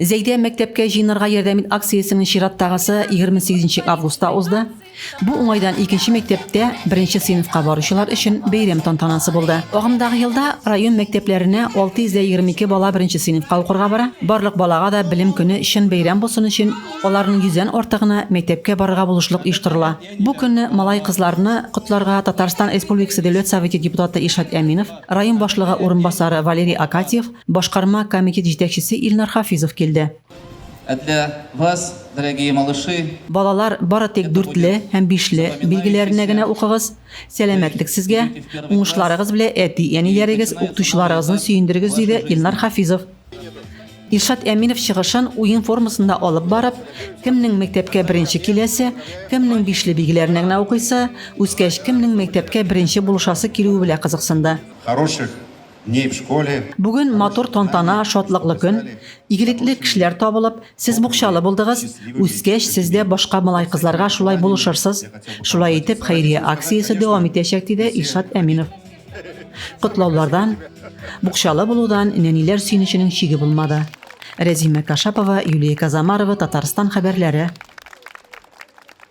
Зәйдә мәктәпкә җыйнарга ярдәм ит акциясенең чираттагысы 28 августта узды. Бу уңайдан икенче мәктәптә 1 сыйныфка баручылар өчен бәйрәм тантанасы булды. Агымдагы елда район мәктәпләренә 622 бала 1 сыйныфка укырга бара. Барлык балага да белем көне өчен бәйрәм булсын өчен аларның 100дән артыгына мәктәпкә барырга булышлык оештырыла. Бу көнне малай кызларны котларга Татарстан Республикасы Дәүләт Советы депутаты Ишат Әминов, район башлыгы урынбасары Валерий Акатьев, башкарма комитет җитәкчесе Илнар Хафизов килде. Для вас, дорогие малыши, Балалар бары тик 4ле һәм 5ле билгеләренә генә укыгыз. Сәламәтлек сезгә, уңышларыгыз белән әти-әниләрегез, укытучыларыгызны сөендерегез, диде Илнар Хафизов. Ишат Әминов чыгышын уен формасында алып барып, кемнең мәктәпкә 1 киләсе, кемнең 5ле билгеләренә генә укыйсы, үскәч кемнең мәктәпкә 1 булышасы килүе белән кызыксынды. Хороших дней в школе. Бүген матур тантана, шатлыклы көн, игелекле кешеләр табылып, сез букчалы булдыгыз, үскәч сездә башка малай кызларга шулай булышырсыз. Шулай итеп, хәйрия акциясе дәвам итәчәк, диде Ишат Әминов. Котлаулардан, букчалы булудан нәниләр сөенеченең чиге булмады. Рәзимә Кашапова, Юлия Казамарова, Татарстан хәбәрләре.